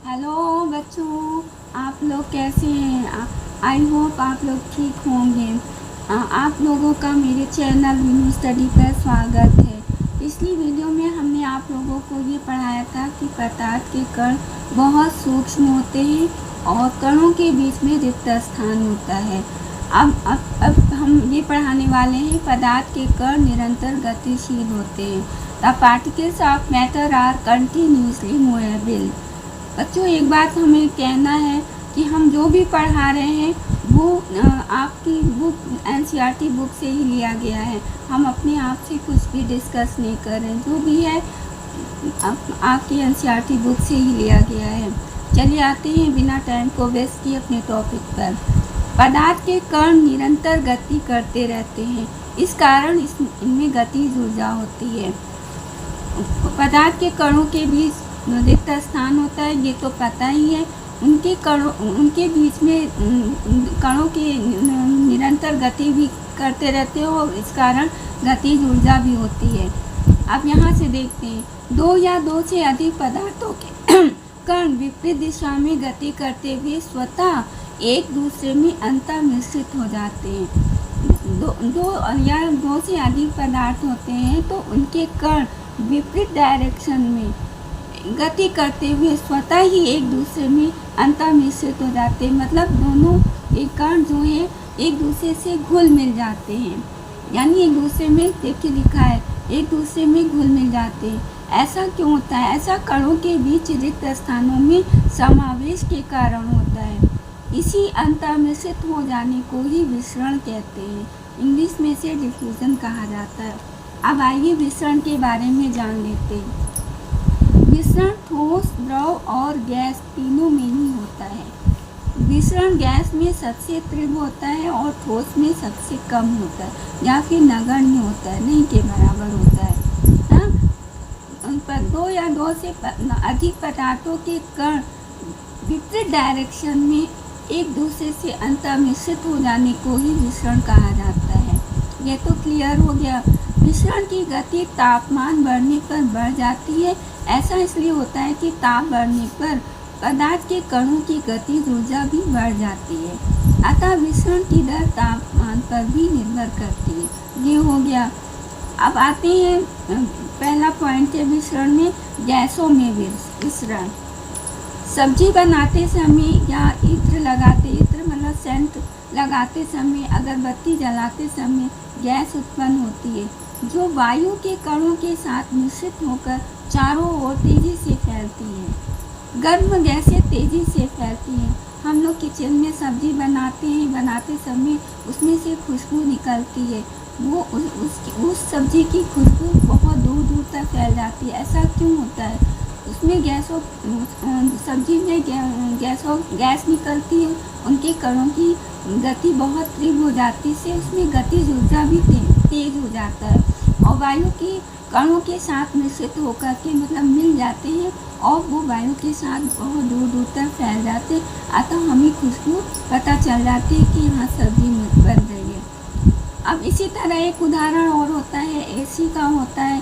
Hello बच्चों, आप लोग कैसे हैं? आई होप आप लोग ठीक होंगे। आप लोगों का मेरे चैनल वीनू स्टडी पर स्वागत है। पिछली वीडियो में हमने आप लोगों को ये पढ़ाया था कि पदार्थ के कण बहुत सूक्ष्म होते हैं और कणों के बीच में रिक्त स्थान होता है। अब हम ये पढ़ाने वाले हैं पदार्थ के कण निरंतर गतिशील होते हैं। The particles of matter are continuously movable. बच्चों, एक बात हमें कहना है कि हम जो भी पढ़ा रहे हैं वो आपकी बुक एनसीईआरटी बुक से ही लिया गया है। हम अपने आप से कुछ भी डिस्कस नहीं कर रहे हैं, जो भी है आपकी एनसीईआरटी बुक से ही लिया गया है। चलिए आते हैं बिना टाइम को वेस्ट किए अपने टॉपिक पर। पदार्थ के कण निरंतर गति करते रहते हैं, इस कारण इनमें गतिज ऊर्जा होती है। पदार्थ के कणों के बीच रिक्त स्थान होता है, ये तो पता ही है। उनके बीच में कणों के निरंतर गति भी करते रहते हो और इस कारण गतिज ऊर्जा भी होती है। अब यहाँ से देखते हैं, दो या दो से अधिक पदार्थों के कण विपरीत दिशा में गति करते हुए स्वतः एक दूसरे में अंतर्मिश्रित हो जाते हैं। दो या दो से अधिक पदार्थ होते हैं तो उनके कण विपरीत डायरेक्शन में गति करते हुए स्वतः ही एक दूसरे में अंतर्मिश्रित हो जाते हैं। मतलब दोनों एक कण जो है एक दूसरे से घुल मिल जाते हैं, यानी एक दूसरे में, देखिए लिखा है, एक दूसरे में घुल मिल जाते हैं। ऐसा क्यों होता है? ऐसा कणों के बीच रिक्त स्थानों में समावेश के कारण होता है। इसी अंतर्मिश्रित हो जाने को ही विसरण कहते हैं। इंग्लिश में से डिफ्यूजन कहा जाता है। अब आइए विसरण के बारे में जान लेते हैं। विसरण ठोस, द्रव और गैस तीनों में ही होता है। विसरण गैस में सबसे तीव्र होता है और ठोस में सबसे कम होता है या फिर नगण्य होता है, नहीं के बराबर होता है। उन पर दो या दो से अधिक पदार्थों के कण विपरीत डायरेक्शन में एक दूसरे से अंतर्मिश्रित हो जाने को ही विसरण कहा जाता है। यह तो क्लियर हो गया। विसरण की गति तापमान बढ़ने पर बढ़ जाती है। ऐसा इसलिए होता है कि ताप बढ़ने पर पदार्थ के कणों की गतिज ऊर्जा भी बढ़ जाती है, अतः विसरण की दर तापमान पर भी निर्भर करती है। ये हो गया। अब आते हैं पहला पॉइंट है विसरण में, गैसों में विसरण। सब्जी बनाते समय या इत्र मतलब सेंट लगाते समय, अगरबत्ती जलाते समय गैस उत्पन्न होती है जो वायु के कणों के साथ मिश्रित होकर चारों ओर तेजी से फैलती है। गर्म गैसें तेजी से फैलती हैं। हम लोग किचन में सब्जी बनाते हैं, बनाते समय उसमें से खुशबू निकलती है, वो उस सब्जी की खुशबू बहुत दूर दूर तक फैल जाती है। ऐसा क्यों होता है? उसमें सब्जी में गैस निकलती है, उनके कणों की गति बहुत तीव्र हो जाती है, उसमें गतिज ऊर्जा भी तेज हो जाता है और वायु की कणों के साथ मिश्रित होकर के मतलब मिल जाते हैं और वो वायु के साथ बहुत दूर दूर तक फैल जाते हैं, अतः हमें खुशबू पता चल जाती है कि यहाँ सब्जी बन रही है। अब इसी तरह एक उदाहरण और होता है, एसी का होता है।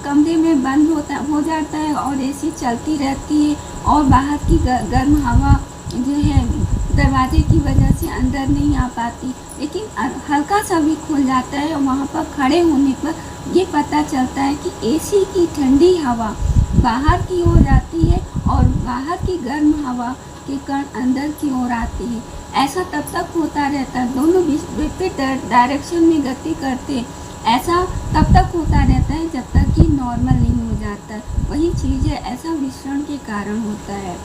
कमरे में बंद हो जाता है और एसी चलती रहती है और बाहर की गर्म हवा जो है दरवाजे की वजह से अंदर नहीं आ पाती, लेकिन हल्का सा भी खुल जाता है और वहाँ पर खड़े होने पर ये पता चलता है कि एसी की ठंडी हवा बाहर की ओर जाती है और बाहर की गर्म हवा के कण अंदर की ओर आते हैं। ऐसा तब तक होता रहता है, दोनों विपरीत डायरेक्शन में गति करते, ऐसा तब तक होता रहता है जब तक कि नॉर्मल नहीं हो जाता। वही चीज़ है, ऐसा विसरण के कारण होता है।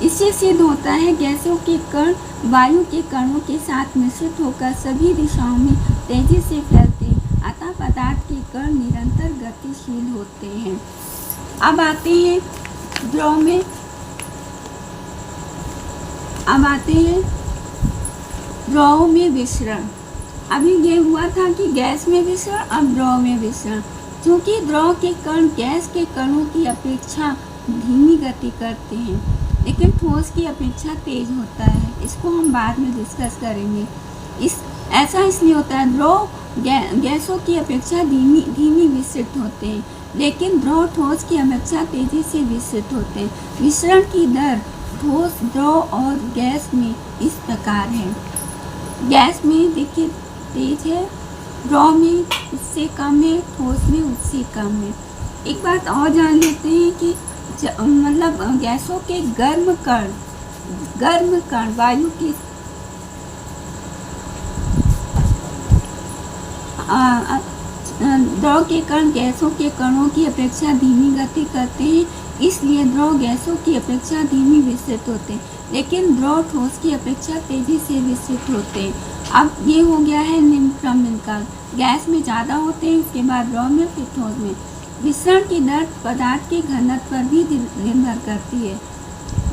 इससे सिद्ध होता है गैसों के कण वायु के कणों के साथ मिश्रित होकर सभी दिशाओं में तेजी से फैलते हैं, अतः पदार्थ के कण निरंतर गतिशील होते हैं। अब आते हैं द्रव में। द्रव में विसरण। अभी ये हुआ था कि गैस में विसरण, अब द्रव में विसरण। क्योंकि द्रव के कण गैस के कणों की अपेक्षा धीमी गति करते हैं, लेकिन ठोस की अपेक्षा तेज होता है। इसको हम बाद में डिस्कस करेंगे। ऐसा इसलिए होता है, द्रव गैसों की अपेक्षा धीमी विसरित होते हैं। लेकिन द्रव ठोस की अपेक्षा तेजी से विसरित होते हैं। विसरण की दर ठोस, द्रव और गैस में इस प्रकार है। गैस में देखिए तेज है, द्रव में उससे कम है, ठोस में उससे कम है। एक बात और जान लेते हैं कि मतलब गैसों के गर्म कण वायु की द्रव के कण गैसों के कणों की अपेक्षा धीमी गति करते हैं, इसलिए द्रव गैसों की अपेक्षा धीमी विसरित होते हैं, लेकिन द्रव ठोस की अपेक्षा तेजी से विसरित होते हैं। अब ये हो गया है निम्न क्रम इनका। गैस में ज़्यादा होते हैं, उसके बाद द्रव में, फिर ठोस में। विसरण की दर पदार्थ के घनत्व पर भी निर्भर करती है।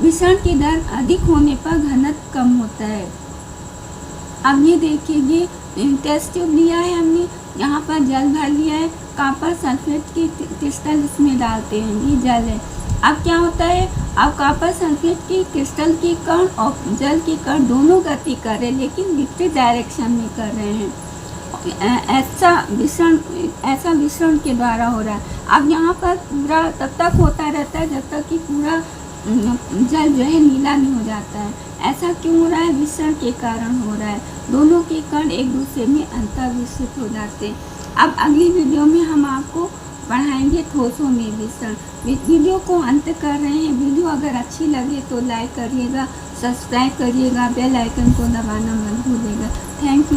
विसरण की दर अधिक होने पर घनत्व कम होता है। अब ये देखिए, टेस्ट ट्यूब लिया है हमने, यहाँ पर जल भर लिया है, कॉपर सल्फेट की क्रिस्टल इसमें डालते हैं, ये जल है। अब क्या होता है, अब कॉपर सल्फेट की क्रिस्टल के कण और जल के कण दोनों गति कर रहे हैं, लेकिन विपरीत डायरेक्शन में कर रहे हैं। ऐसा विसरण के द्वारा हो रहा है। अब यहाँ पर पूरा तब तक होता रहता है जब तक कि पूरा जल जो है नीला नहीं हो जाता है। ऐसा क्यों हो रहा है? विसरण के कारण हो रहा है। दोनों के कण एक दूसरे में अंतर्विसरित हो जाते हैं। अब अगली वीडियो में हम आपको पढ़ाएंगे ठोसों में विसरण। वीडियो को अंत कर रहे हैं। वीडियो अगर अच्छी लगे तो लाइक करिएगा, सब्सक्राइब करिएगा, बेल आइकन को दबाना मत भूलिएगा। Thank you.